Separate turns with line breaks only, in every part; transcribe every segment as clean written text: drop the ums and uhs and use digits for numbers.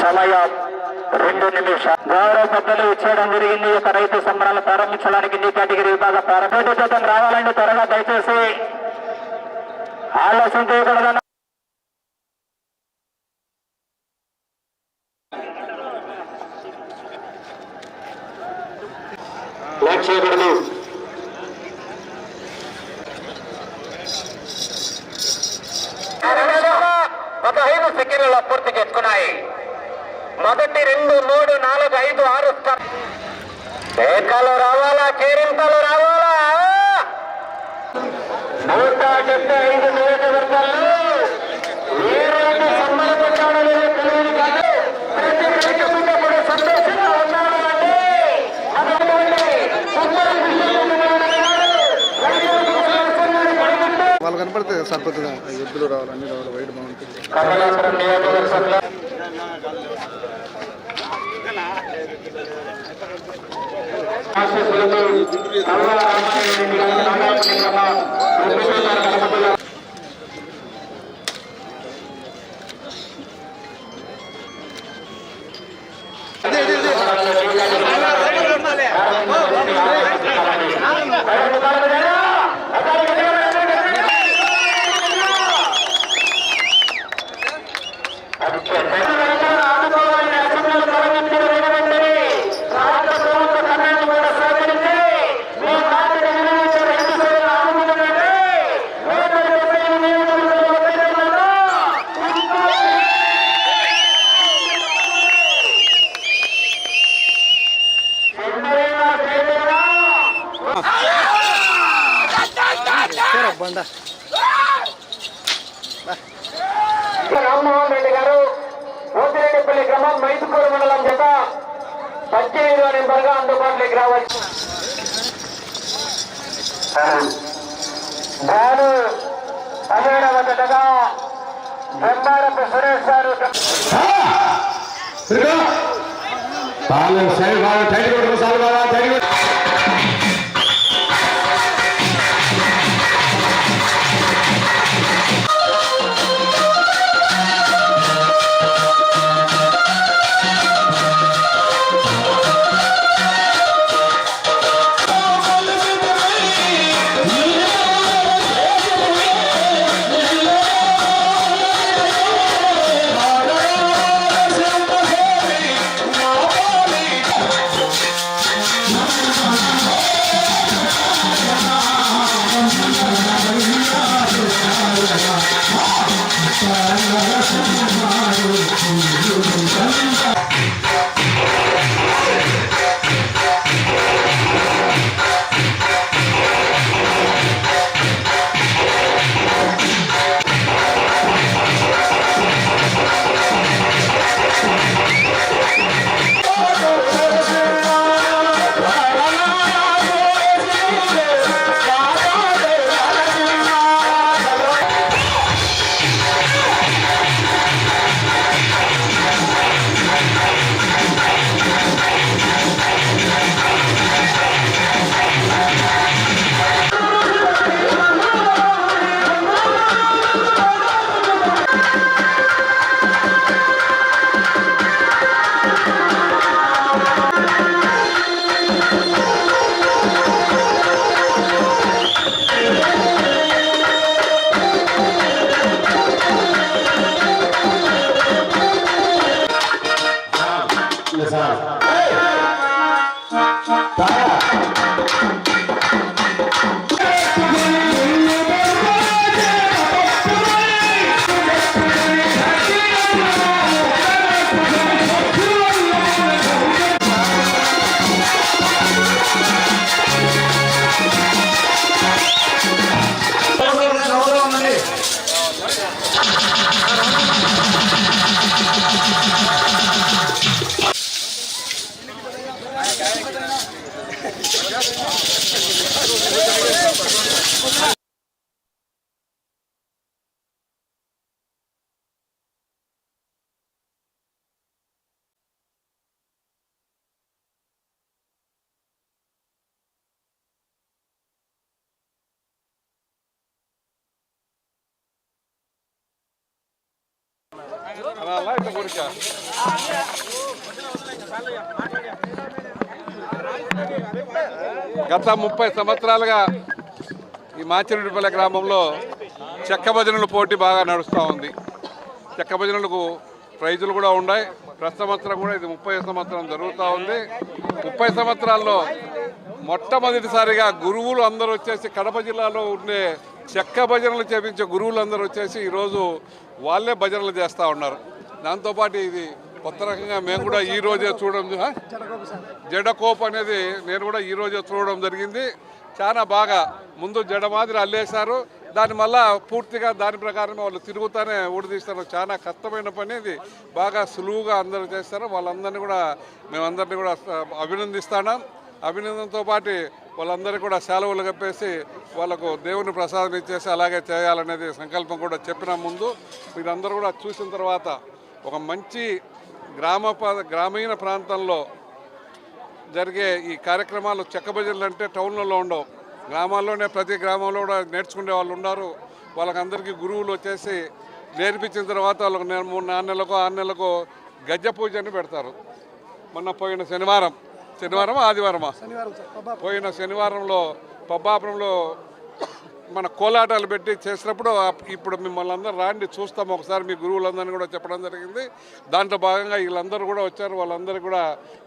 సమయం 2 నిమిషాలు. గౌరవ పెద్దలు ఇచ్చేయడం జరిగింది. ఈ యొక్క రైతు సంబరాలు ప్రారంభించడానికి ఈ కేటగిరీ విభాగ ప్రారంభం రావాలండి. త్వరగా దయచేసి ఆలస్యం చేయకూడదన్న. లేట్ చేయకూడదు. సెకండ్లలో పూర్తి చేసుకున్నాయి. మొదటి 2, 3, 4, 5, 6 ఏకాలు రావాలా, కేరింతలు రావాలా. 175 నియోజకవర్గాల్లో ఏ రైతు సంబంధించాడో లేదో తెలియదు కాదు. ప్రతి రైతు కూడా సంతోషంగా ఉన్నాడు అంటే
వాళ్ళు కనపడితే సరిపోతుంది. ఎద్దులు రావాలి, అన్ని రావాలి, వైట్ బాగుంటుంది.
కమలాపురం నియోజకవర్గంలో రామ్మోహన్ రెడ్డి గారు పోతిరెడ్డిపల్లి గ్రామం మైదుకూరు మండలం జత 18వ నెంబర్గా అందుబాటులోకి రావచ్చు. దాని 17వ జతగా బ్రహ్మారపు సురేష్ గారు
గత 30 సంవత్సరాలుగా ఈ మాచిరెడ్డిపల్లె గ్రామంలో చెక్క భజనల పోటీ బాగా నడుస్తూ ఉంది. చెక్క భజనలకు ప్రైజులు కూడా ఉన్నాయి. ప్రతి సంవత్సరం కూడా ఇది 30వ సంవత్సరం జరుగుతూ ఉంది. 30 సంవత్సరాల్లో మొట్టమొదటిసారిగా గురువులు అందరూ వచ్చేసి కడప జిల్లాలో ఉండే చెక్క భజనలు చేపించే గురువులు అందరూ వచ్చేసి ఈరోజు వాళ్ళే భజనలు చేస్తూ ఉన్నారు. దాంతోపాటు ఇది కొత్త రకంగా మేము కూడా ఈ రోజే చూడడం, జడకోపు అనేది నేను కూడా ఈ రోజే చూడడం జరిగింది. చాలా బాగా ముందు జడ మాదిరి అల్లేశారు, దాని మళ్ళా పూర్తిగా దాని ప్రకారం వాళ్ళు తిరుగుతానే ఊడితీస్తారు. చాలా కష్టమైన పని, ఇది బాగా సులువుగా అందరూ చేస్తారు. వాళ్ళందరినీ కూడా మేమందరినీ కూడా అభినందిస్తున్నాం. అభినందనతో పాటు వాళ్ళందరికీ కూడా సెలవులు కప్పేసి వాళ్ళకు దేవుని ప్రసాదం ఇచ్చేసి అలాగే చేయాలనేది సంకల్పం కూడా చెప్పిన ముందు మీరందరూ కూడా చూసిన తర్వాత ఒక మంచి గ్రామీణ ప్రాంతంలో జరిగే ఈ కార్యక్రమాలు చెక్క భజనలు అంటే టౌన్లలో ఉండవు, గ్రామాల్లోనే ప్రతి గ్రామంలో కూడా నేర్చుకునే వాళ్ళు ఉన్నారు. వాళ్ళకందరికీ గురువులు వచ్చేసి నేర్పించిన తర్వాత వాళ్ళకు 4 నెలలకు 6 నెలలకు గజ్జ పూజ అని పెడతారు. మొన్న పోయిన ఆదివారమా పోయిన శనివారంలో పబ్బాపురంలో మన కోలాటాలు పెట్టి చేసినప్పుడు ఇప్పుడు మిమ్మల్ని అందరూ రాండి చూస్తాం ఒకసారి, మీ గురువులందరినీ కూడా చెప్పడం జరిగింది. దాంట్లో భాగంగా వీళ్ళందరూ కూడా వచ్చారు. వాళ్ళందరికీ కూడా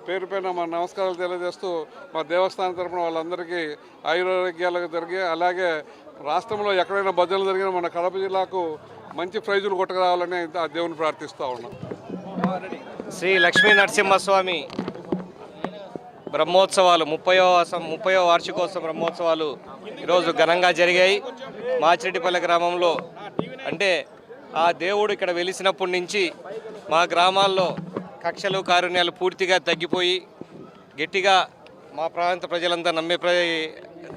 పేరు పైన మా నమస్కారాలు తెలియజేస్తూ మా దేవస్థానం తరఫున వాళ్ళందరికీ ఆయురారోగ్యాలకు జరిగి, అలాగే రాష్ట్రంలో ఎక్కడైనా భజనలు జరిగినా మన కడప జిల్లాకు మంచి ప్రైజులు కొట్టుకురావాలని ఆ దేవుని ప్రార్థిస్తూ ఉన్నాం.
శ్రీ లక్ష్మీ నరసింహస్వామి బ్రహ్మోత్సవాలు 30వ వార్షికోత్సవ బ్రహ్మోత్సవాలు ఈరోజు ఘనంగా జరిగాయి. మాచిరెడ్డిపల్లె గ్రామంలో అంటే ఆ దేవుడు ఇక్కడ వెలిసినప్పటి నుంచి మా గ్రామాల్లో కక్షలు కారుణ్యాలు పూర్తిగా తగ్గిపోయి గట్టిగా మా ప్రాంత ప్రజలంతా నమ్మే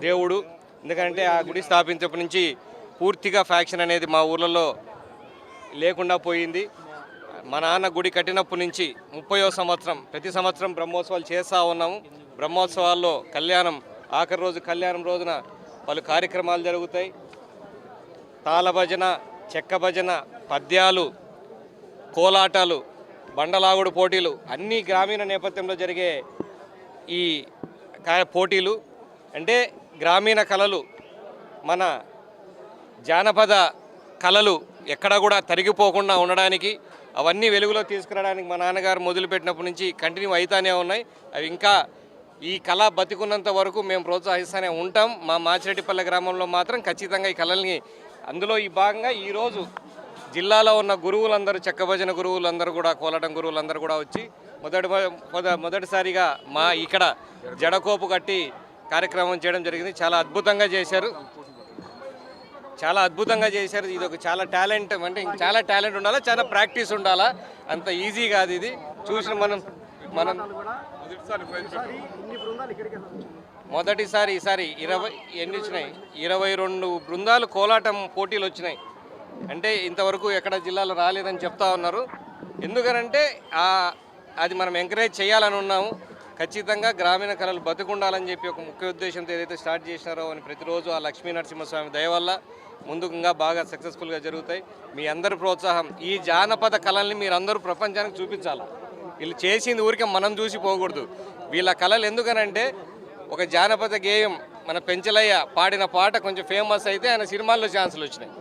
దేవుడు. ఎందుకంటే ఆ గుడి స్థాపించినప్పటి నుంచి పూర్తిగా ఫ్యాక్షన్ అనేది మా ఊర్లలో లేకుండా పోయింది. మా నాన్న గుడి కట్టినప్పటి నుంచి 30వ సంవత్సరం ప్రతి సంవత్సరం బ్రహ్మోత్సవాలు చేస్తూ ఉన్నాము. బ్రహ్మోత్సవాల్లో ఆఖరి రోజు కళ్యాణం రోజున పలు కార్యక్రమాలు జరుగుతాయి. తాళ భజన, చెక్క భజన, పద్యాలు, కోలాటాలు, బండలాగుడు పోటీలు అన్నీ గ్రామీణ నేపథ్యంలో జరిగే ఈ పోటీలు అంటే గ్రామీణ కళలు, మన జానపద కళలు ఎక్కడ కూడా తరిగిపోకుండా ఉండడానికి, అవన్నీ వెలుగులో తీసుకురావడానికి మా నాన్నగారు మొదలుపెట్టినప్పటి నుంచి కంటిన్యూ అవుతానే ఉన్నాయి. అవి ఇంకా ఈ కళ బతికున్నంత వరకు మేము ప్రోత్సహిస్తూనే ఉంటాం. మా మాచిరెడ్డిపల్లె గ్రామంలో మాత్రం ఖచ్చితంగా ఈ కళల్ని, అందులో ఈ భాగంగా ఈరోజు జిల్లాలో ఉన్న గురువులందరూ, చెక్క భజన గురువులందరూ కూడా, కోలాటం గురువులందరూ కూడా వచ్చి మొదటిసారిగా మా ఇక్కడ జడకోపు కట్టి కార్యక్రమం చేయడం జరిగింది. చాలా అద్భుతంగా చేశారు. ఇది ఒక చాలా టాలెంట్, అంటే చాలా టాలెంట్ ఉండాలా, చాలా ప్రాక్టీస్ ఉండాలా, అంత ఈజీ కాదు ఇది. చూసిన మనం ఈసారి 22 బృందాలు కోలాటం పోటీలు వచ్చినాయి. అంటే ఇంతవరకు ఎక్కడ జిల్లాలో రాలేదని చెప్తా ఉన్నారు. ఎందుకనంటే అది మనం ఎంకరేజ్ చేయాలని ఉన్నాము. ఖచ్చితంగా గ్రామీణ కళలు బతుకుండాలని చెప్పి ఒక ముఖ్య ఉద్దేశంతో ఏదైతే స్టార్ట్ చేసినారో అని ప్రతిరోజు ఆ లక్ష్మీ నరసింహస్వామి దయ వల్ల ముందుగా బాగా సక్సెస్ఫుల్గా జరుగుతాయి. మీ అందరి ప్రోత్సాహం, ఈ జానపద కళల్ని మీరందరూ ప్రపంచానికి చూపించాలి. వీళ్ళు చేసింది ఊరికే మనం చూసి పోకూడదు. వీళ్ళ కళలు ఎందుకనంటే ఒక జానపద గేయం మన పెంచలయ్య పాడిన పాట కొంచెం ఫేమస్ అయితే ఆయన సినిమాల్లో ఛాన్సులు వచ్చినాయి,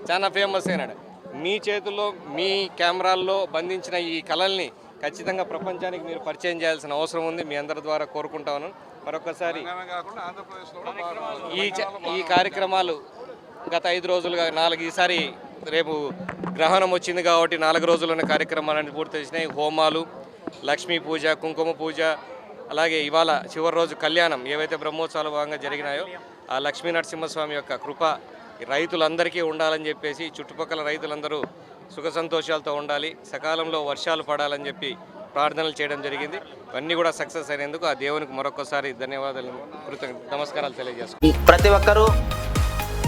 చాలా ఫేమస్ అయినాడు. మీ చేతుల్లో మీ కెమెరాల్లో బంధించిన ఈ కళల్ని ఖచ్చితంగా ప్రపంచానికి మీరు పరిచయం చేయాల్సిన అవసరం ఉంది. మీ అందరి ద్వారా కోరుకుంటాను. మరొకసారి ఈ కార్యక్రమాలు గత 5 రోజులుగా 4, ఈసారి రేపు గ్రహణం వచ్చింది కాబట్టి 4 రోజుల్లోనే కార్యక్రమాలన్నీ పూర్తి చేసినాయి. హోమాలు, లక్ష్మీ పూజ, కుంకుమ పూజ, అలాగే ఇవాళ చివరి రోజు కళ్యాణం, ఏవైతే బ్రహ్మోత్సవాలు భాగంగా జరిగినాయో ఆ లక్ష్మీ నరసింహస్వామి యొక్క కృప రైతులందరికీ ఉండాలని చెప్పేసి, చుట్టుపక్కల రైతులందరూ సుఖ సంతోషాలతో ఉండాలి, సకాలంలో వర్షాలు పడాలని చెప్పి ప్రార్థనలు చేయడం జరిగింది. ఇవన్నీ కూడా సక్సెస్ అయినందుకు ఆ దేవునికి మరొకసారి ధన్యవాదాలు, నమస్కారాలు తెలియజేస్తున్నాను.
ప్రతి ఒక్కరూ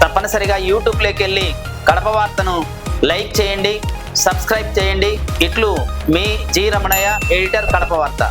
తప్పనిసరిగా యూట్యూబ్లోకి వెళ్ళి కడప వార్తను లైక్ చేయండి, సబ్స్క్రైబ్ చేయండి. ఇట్లు మీ జి రమణయ్య, ఎడిటర్, కడప వార్త.